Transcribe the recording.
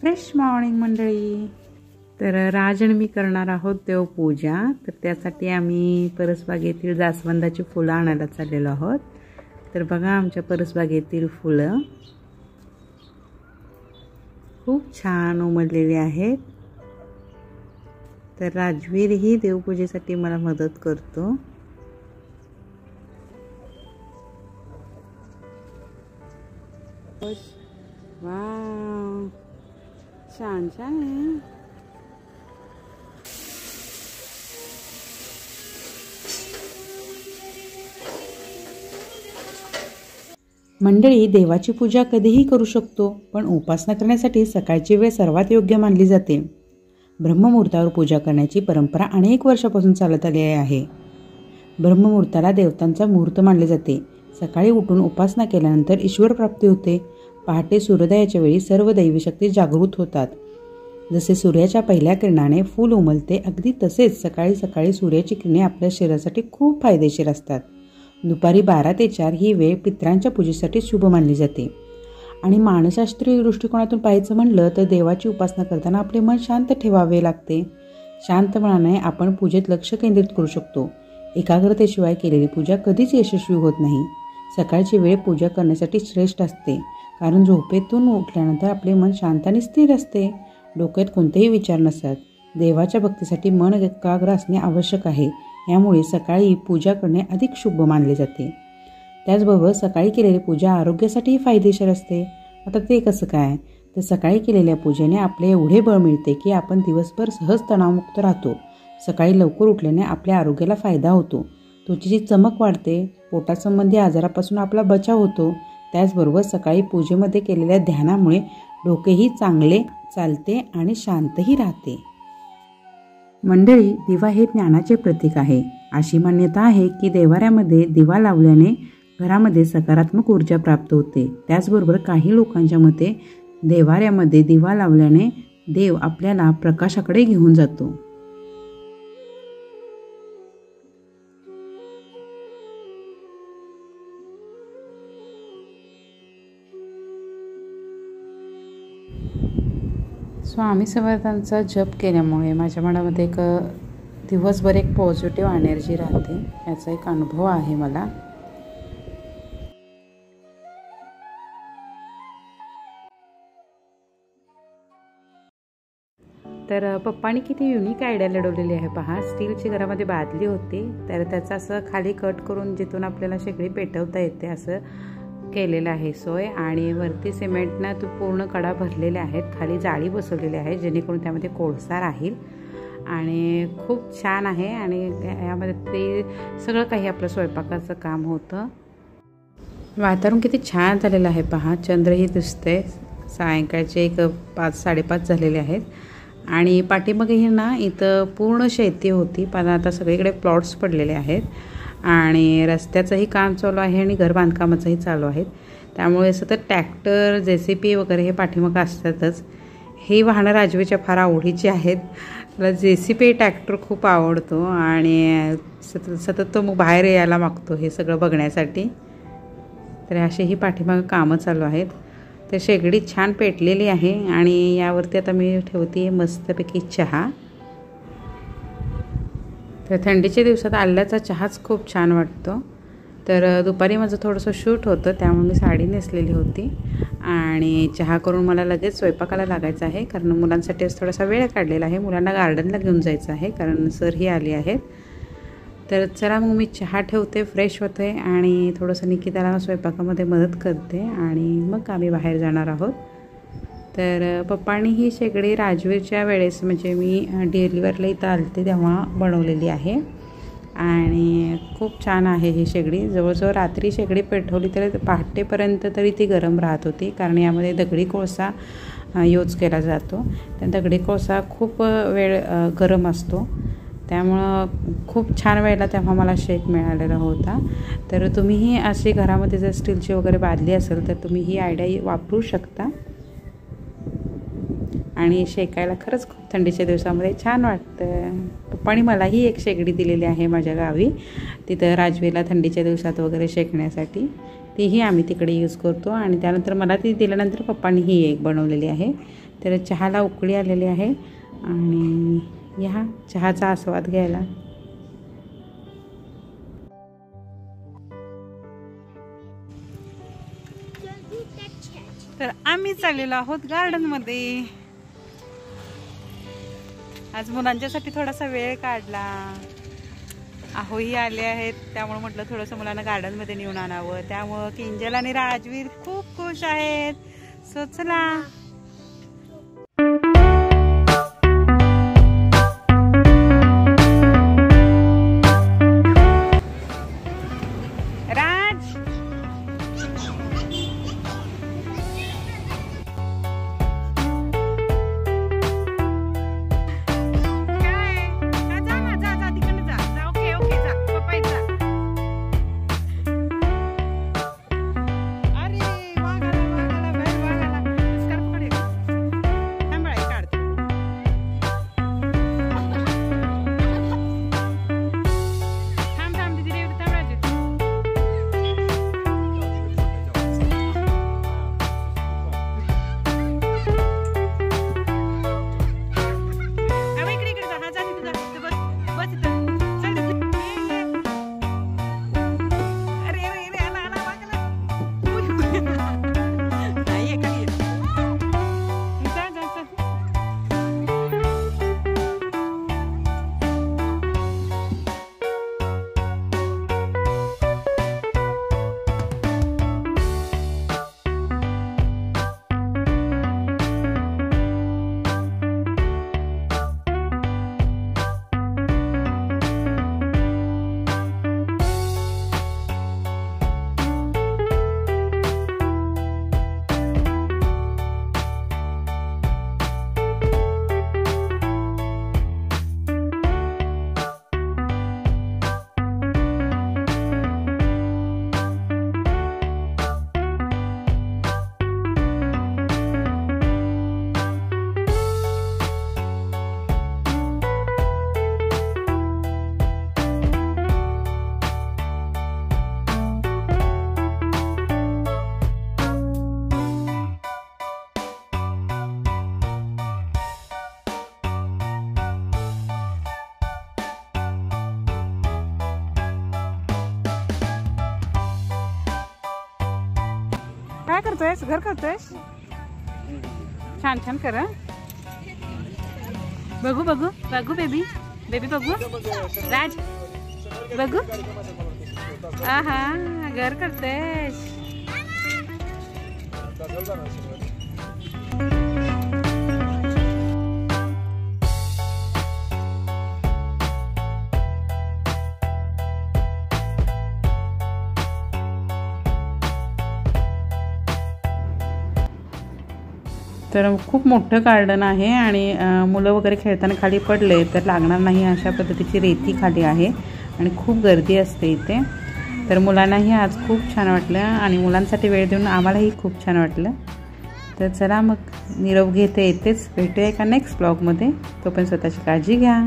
Fresh morning मंडळी. तर राज आणि मी करणार आहोत देवपूजा. तर त्यासाठी आम्ही परसबागेतील जास्वंदाची फुलं आणायला चाललेलो आहोत. तर बघा आमच्या परसबागेतील फुलं खूप छान उमललेली आहेत. तर राजवीर ही देवपूजेसाठी मला मदत करतो. वाव, छान छान आहे. मंडळी, देवाची पूजा कधीही करू शकतो, पण उपासना करण्यासाठी सकाळची वेळ सर्वात योग्य मानली जाते. ब्रह्ममुहूर्तावर पूजा करण्याची परंपरा अनेक वर्षापासून चालत आली आहे. ब्रह्ममुहूर्ताला देवतांचा मुहूर्त मानले जाते. सकाळी उठून उपासना केल्यानंतर ईश्वर प्राप्ती होते. पहाटे सूर्योदयाच्या वेळी सर्व दैवी शक्ती जागृत होतात. जसे सूर्याच्या पहिल्या किरणाने फूल उमलते, अगदी तसेच सकाळी सकाळी सूर्याची किरणे आपल्या शरीरासाठी खूप फायदेशीर असतात. दुपारी 12 ते 4 ही वेळ पितरांच्या पूजेसाठी शुभ मानली जाते. आणि मानसशास्त्रीय दृष्टिकोनातून पाहायचं म्हणलं तर देवाची उपासना करताना आपले मन शांत ठेवावे लागते. शांत मनाने आपण पूजेत लक्ष केंद्रित करू शकतो. एकाग्रतेशिवाय केलेली पूजा कधीच यशस्वी होत नाही. सकाळची वेळ पूजा करण्यासाठी श्रेष्ठ असते, कारण झोपेतून उठल्यानंतर आपले मन शांत आणि स्थिर असते. डोक्यात कोणतेही विचार नसतात. देवाच्या भक्तीसाठी मन एकाग्र असणे आवश्यक आहे. यामुळे सकाळी पूजा करणे अधिक शुभ मानले जाते. त्याचबरोबर सकाळी केलेली पूजा आरोग्यासाठीही फायदेशीर असते. आता ते कसं काय? तर सकाळी केलेल्या पूजेने आपले एवढे बळ मिळते की आपण दिवसभर सहज तणावमुक्त राहतो. सकाळी लवकर उठल्याने आपल्या आरोग्याला फायदा होतो. त्वचेची चमक वाढते. पोटासंबंधी आजारापासून आपला बचाव होतो. त्याचबरोबर सकाळी पूजेमध्ये केलेल्या ध्यानामुळे डोकेही चांगले चालते आणि शांतही राहते. मंडळी, दिवा हे ज्ञानाचे प्रतीक आहे. अशी मान्यता आहे की देवाऱ्यामध्ये दिवा लावल्याने घरामध्ये सकारात्मक ऊर्जा प्राप्त होते. त्याचबरोबर काही लोकांच्या मते देवाऱ्यामध्ये दिवा लावल्याने देव आपल्याला प्रकाशाकडे घेऊन जातो. स्वामी समर्थांचा जप केल्यामुळे माझ्या मनामध्ये दिवसभर एक पॉझिटिव्ह एनर्जी राहते. याचा एक अनुभव आहे मला. तर पप्पानी किती युनिक आयडिया लढवलेली आहे पहा. स्टीलची घरामध्ये बादली होती, तर त्याचं असं खाली कट करून जिथून आपल्याला शेगडी पेटवता येते असं केलेलं आहे सोय. आणि वरती सिमेंटनं तो पूर्ण कडा भरलेल्या आहेत. खाली जाळी बसवलेली आहे जेणेकरून त्यामध्ये कोळसा राहील. आणि खूप छान आहे. आणि यामध्ये ते सगळं काही आपलं स्वयंपाकाचं काम होतं. वातावरण किती छान झालेलं आहे पहा. चंद्रही दिसते. सायंकाळचे 5-5:30 झालेले आहेत. आणि पाठीमागे ना इथं पूर्ण शेती होती, पण आता सगळीकडे प्लॉट्स पडलेले आहेत. आणि रस्त्याचंही काम चालू आहे आणि घर बांधकामाचंही चालू आहे. त्यामुळे सतत ट्रॅक्टर, JCB वगैरे हे पाठीमागं असतातच. ही वाहनं राजवीच्या फार आवडीची आहेत. त्याला JCB ट्रॅक्टर खूप आवडतो आणि सतत तो मग बाहेर यायला मागतो हे सगळं बघण्यासाठी. तर अशी ही पाठीमागं कामं चालू आहेत. तर शेगडी छान पेटलेली आहे आणि यावरती आता मी ठेवते मस्तपैकी चहा. तर थंडीच्या दिवसात आल्याचा चहाच खूप छान वाटतो. तर दुपारी माझं थोडंसं शूट होतं, त्यामुळे मी साडी नेसलेली होती आणि चहा करून मला लगेच स्वयंपाकाला लागायचं आहे, कारण मुलांसाठी थोडासा वेळ काढलेला आहे. मुलांना गार्डनला घेऊन जायचं आहे, कारण सर ही आली आहेत. तर चला मग मी चहा ठेवते, फ्रेश होते आणि थोडंसं निकिताला स्वयंपाकामध्ये मदत करते आणि मग आम्ही बाहेर जाणार आहोत. तर पप्पांनी ही शेगडी राजवीरच्या वेळेस, म्हणजे मी डिलिव्हरीला इथं आलते तेव्हा बनवलेली आहे. आणि खूप छान आहे ही शेगडी. जवळजवळ रात्री शेगडी पेटवली तर पहाटेपर्यंत तरी ती गरम राहत होती, कारण यामध्ये दगडी कोळसा यूज केला जातो. तर दगडी कोळसा खूप वेळ गरम असतो, त्यामुळं खूप छान वेळेला तेव्हा मला शेक मिळालेला होता. तर तुम्हीही अशी घरामध्ये जर स्टीलची वगैरे बादली असेल तर तुम्ही ही आयडिया वापरू शकता. आणि शेकायला खरंच खूप थंडीच्या दिवसामध्ये छान वाटतं. पप्पानी मलाही एक शेगडी दिलेली आहे माझ्या गावी, तिथं राजवीरला थंडीच्या दिवसात वगैरे शेकण्यासाठी. तीही आम्ही तिकडे यूज करतो. आणि त्यानंतर मला ती दिल्यानंतर पप्पांनी ही एक बनवलेली आहे. तर चहाला उकळी आलेली आहे आणि या चहाचा आस्वाद घ्यायला. तर आम्ही चाललेलो आहोत गार्डनमध्ये. आज मुलांच्यासाठी थोडासा वेळ काढला. आहोही आले आहेत, त्यामुळे म्हटलं थोडंसं मुलांना गार्डनमध्ये नेऊन आणावं. त्यामुळं किंजल आणि राजवीर खूप खुश आहेत. सो चला. काय करतोयस? घर करतोयस? छान छान कर. बघू बघू बघू बेबी बेबी बघू. राज बघू. आहा घर करतोयस. तर खूप मोठं गार्डन आहे आणि मुलं वगैरे खेळताना खाली पडले तर लागणार नाही अशा पद्धतीची रेती खाली आहे आणि खूप गर्दी असते इथे. तर मुलांनाही आज खूप छान वाटलं आणि मुलांसाठी वेळ देऊन आम्हालाही खूप छान वाटलं. तर चला मग निरोप घेते येतेच. भेटूया एका नेक्स्ट ब्लॉगमध्ये. तोपर्यंत स्वतःची काळजी घ्या.